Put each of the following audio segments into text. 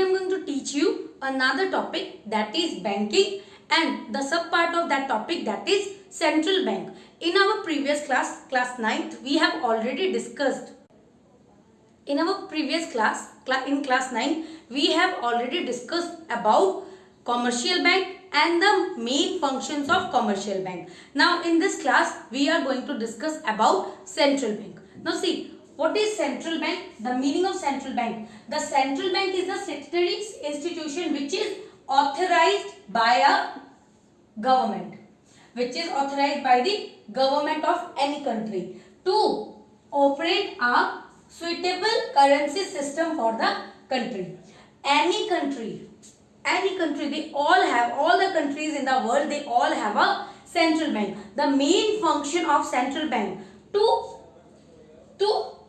am going to teach you another topic, that is banking, and the sub part of that topic, that is central bank. In our previous class, class 9th, we have already discussed. In our previous class, in class 9, we have already discussed about commercial bank and the main functions of commercial bank. Now in this class, we are going to discuss about central bank. Now see, what is central bank? The meaning of central bank. The central bank is the statutory institution which is authorized by a government. Which is authorized by the government of any country to operate a suitable currency system for the country. Any country, they all have, all the countries in the world, they all have a central bank. The main function of central bank to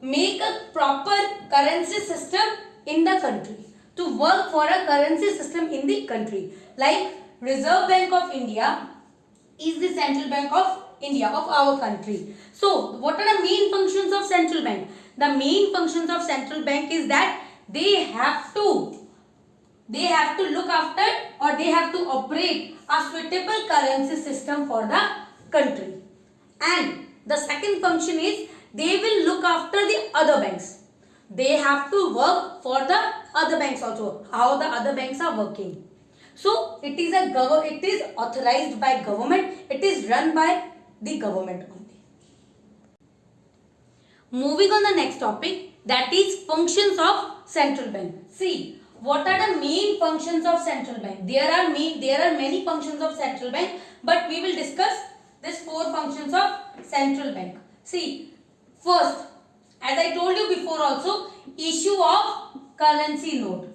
make a proper currency system in the country, to work for a currency system in the country. Like Reserve Bank of India is the central bank of India, of our country. So what are the main functions of central bank? The main functions of central bank is that they have to look after, or they have to operate a suitable currency system for the country. And the second function is they will look after the other banks. They have to work for the other banks also, how the other banks are working. So it is authorized by government. It is run by the government only. Moving on the next topic, that is functions of central bank. See, what are the main functions of central bank? There are many functions of central bank, but we will discuss these 4 functions of central bank. See, first, as I told you before also, issue of currency note.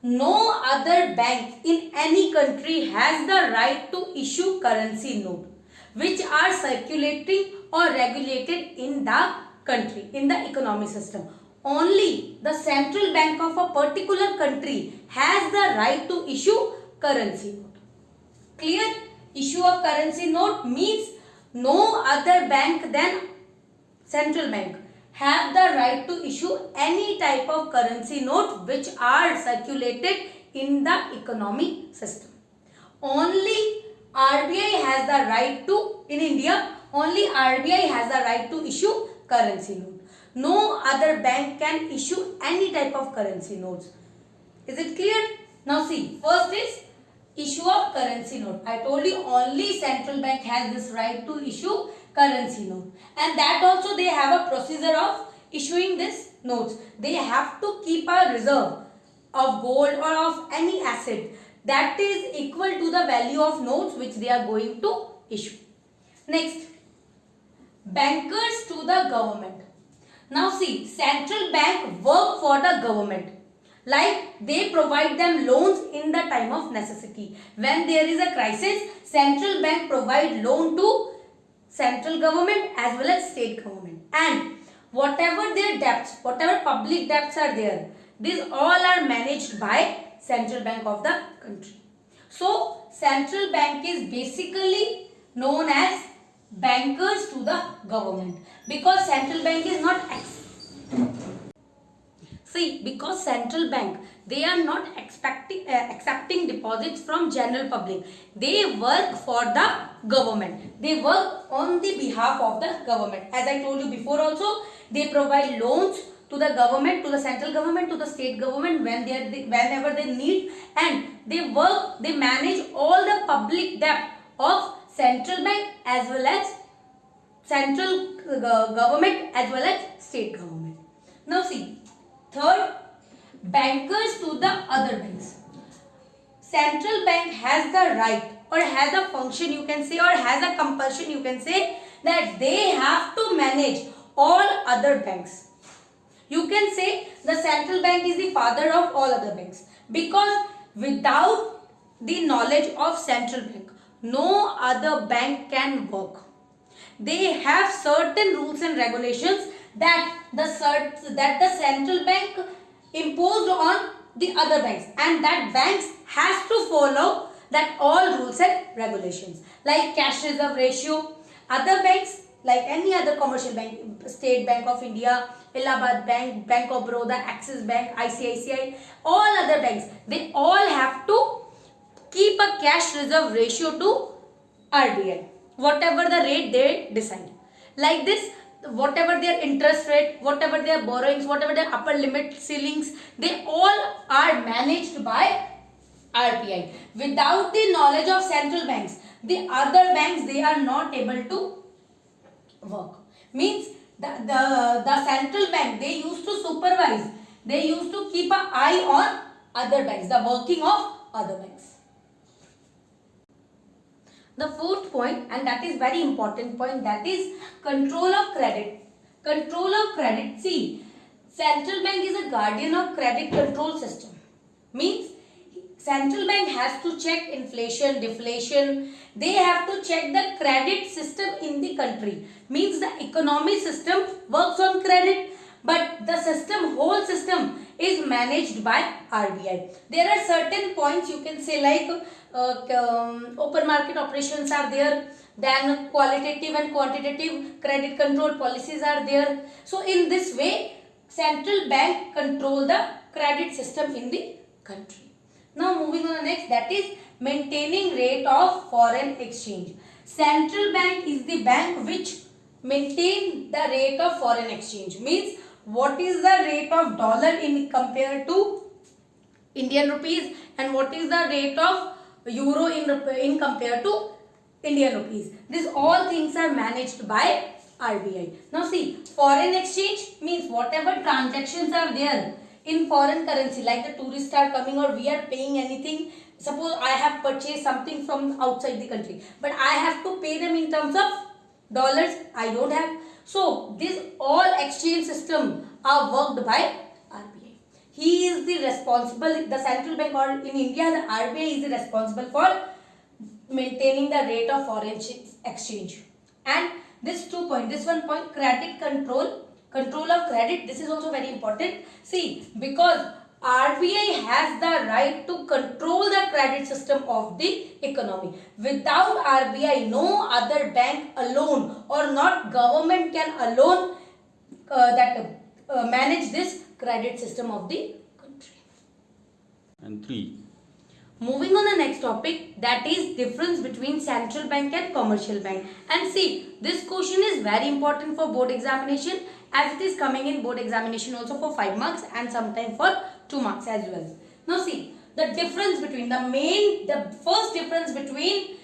No other bank in any country has the right to issue currency note which are circulating or regulated in the country, in the economic system. Only the central bank of a particular country has the right to issue currency note. Clear? Issue of currency note means no other bank than central bank have the right to issue any type of currency note which are circulated in the economic system. Only RBI has the right to, in India, only RBI has the right to issue currency note. No other bank can issue any type of currency notes. Is it clear? Now see, first is issue of currency note. I told you only central bank has this right to issue currency note, and that also they have a procedure of issuing this notes. They have to keep a reserve of gold or of any asset that is equal to the value of notes which they are going to issue. Next, bankers to the government. Now see, central bank work for the government. Like they provide them loans in the time of necessity. When there is a crisis, central bank provide loan to central government as well as state government. And whatever their debts, whatever public debts are there, these all are managed by central bank of the country. So central bank is basically known as bankers to the government, because central bank is not because central bank, they are not accepting deposits from general public. They work for the government. They work on the behalf of the government. As I told you before also, they provide loans to the government, to the central government, to the state government whenever they need, and they manage all the public debt of central bank as well as central government as well as state government. Now see, third, bankers to the other banks. Central bank has the right, or has a function you can say, or has a compulsion you can say, that they have to manage all other banks. You can say the central bank is the father of all other banks, because without the knowledge of central bank, no other bank can work. They have certain rules and regulations that the central bank imposed on the other banks, and that banks has to follow that all rules and regulations. Like cash reserve ratio, other banks like any other commercial bank, State Bank of India, Allahabad Bank, Bank of Baroda, Axis Bank, ICICI, all other banks, they all have to keep a cash reserve ratio to RBI, whatever the rate they decide. Like this, whatever their interest rate, whatever their borrowings, whatever their upper limit ceilings, they all are managed by RBI. Without the knowledge of central banks, the other banks, they are not able to work. Means the central bank, they used to supervise, they used to keep an eye on other banks, the working of other banks. The fourth point, and that is very important point, that is control of credit. Control of credit. See, central bank is a guardian of credit control system. Means central bank has to check inflation, deflation. They have to check the credit system in the country. Means the economy system works on credit, but the system, whole system is managed by RBI. There are certain points you can say, like open market operations are there, then qualitative and quantitative credit control policies are there. So in this way, central bank control the credit system in the country. Now moving on the next, that is maintaining rate of foreign exchange. Central bank is the bank which maintain the rate of foreign exchange. Means what is the rate of dollar in compared to Indian rupees, and what is the rate of euro in compared to Indian rupees. These all things are managed by RBI. Now see, foreign exchange means whatever transactions are there in foreign currency, like the tourists are coming or we are paying anything. Suppose I have purchased something from outside the country, but I have to pay them in terms of dollars. I don't have. So this all exchange system are worked by RBI. He is the responsible, the central bank, or in India the RBI is the responsible for maintaining the rate of foreign exchange. And this 2 point, this 1 point, credit control, control of credit, this is also very important. See, because RBI has the right to control the credit system of the economy. Without RBI, no other bank alone or not government can alone manage this credit system of the country. And 3. Moving on the next topic, that is difference between central bank and commercial bank. And see, this question is very important for board examination, as it is coming in board examination also for 5 marks and sometime for 2 marks as well. Now see, the difference between the first difference between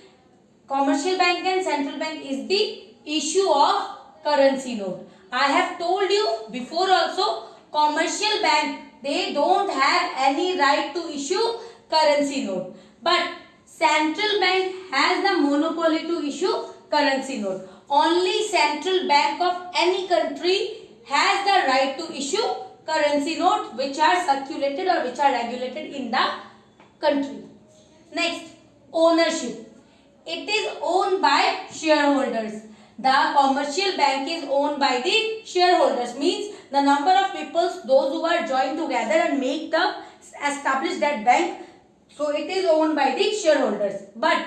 commercial bank and central bank is the issue of currency note. I have told you before also, commercial bank, they don't have any right to issue currency note, but central bank has the monopoly to issue currency note. Only central bank of any country has the right to issue currency note which are circulated or which are regulated in the country. Next, ownership. It is owned by shareholders. The commercial bank is owned by the shareholders, means the number of people, those who are joined together and make the establish that bank. So it is owned by the shareholders. But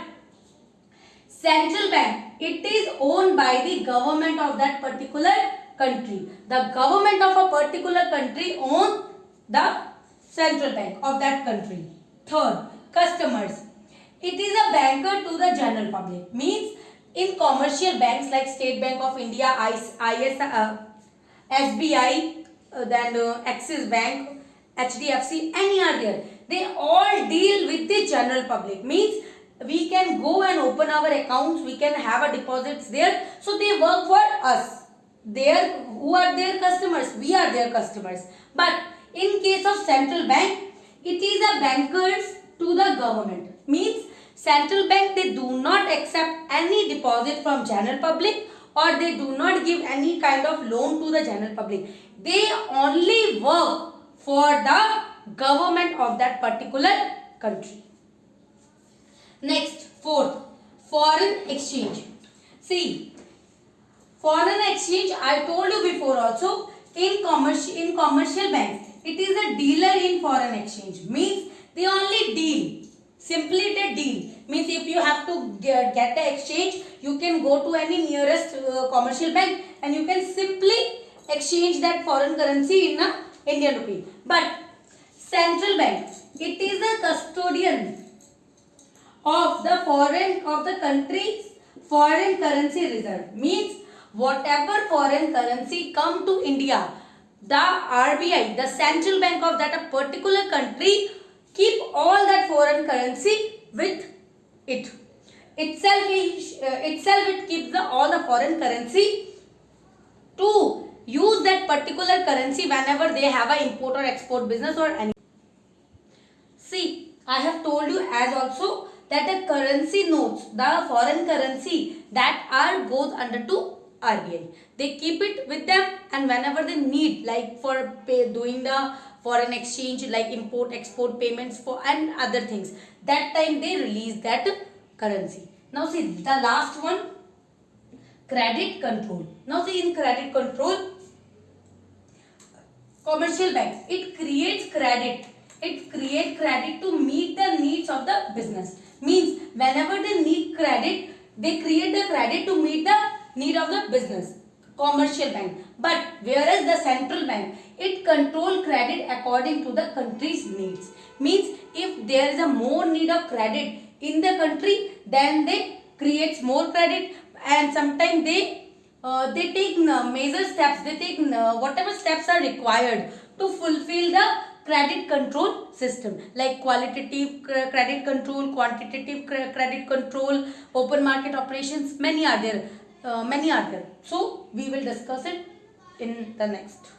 central bank, it is owned by the government of that particular country. The government of a particular country owns the central bank of that country. Third, customers. It is a banker to the general public. Means in commercial banks like State Bank of India, SBI, then Axis Bank, HDFC, any are there. They all deal with the general public. Means we can go and open our accounts, we can have a deposits there. So they work for us. Who are their customers? We are their customers. But in case of central bank, it is a bankers to the government. Means central bank, they do not accept any deposit from general public, or they do not give any kind of loan to the general public. They only work for the government of that particular country. Next, fourth, foreign exchange. See, foreign exchange, I told you before also, in commercial banks, it is a dealer in foreign exchange. Means they only deal. Simply a deal. Means if you have to get the exchange, you can go to any nearest commercial bank and you can simply exchange that foreign currency in a Indian rupee. But central bank, it is the custodian of the country's foreign currency reserve. Means whatever foreign currency come to India, the RBI, the central bank of that a particular country, keep all that foreign currency with it. Itself it keeps all the foreign currency to use that particular currency whenever they have a import or export business or any. See, I have told you as also that the currency notes, the foreign currency that are goes under to RBI. They keep it with them, and whenever they need, like for doing the foreign exchange, like import export payments for and other things, that time they release that currency. Now see the last one, credit control. Now see, in credit control, commercial banks, it creates credit to meet the needs of the business. Means whenever they need credit, they create the credit to meet the need of the business, commercial bank. But whereas the central bank, it control credit according to the country's needs. Means if there is a more need of credit in the country, then they creates more credit, and sometimes they take major steps, they take whatever steps are required to fulfill the credit control system, like qualitative credit control, quantitative credit control, open market operations. Many are there. So we will discuss it in the next.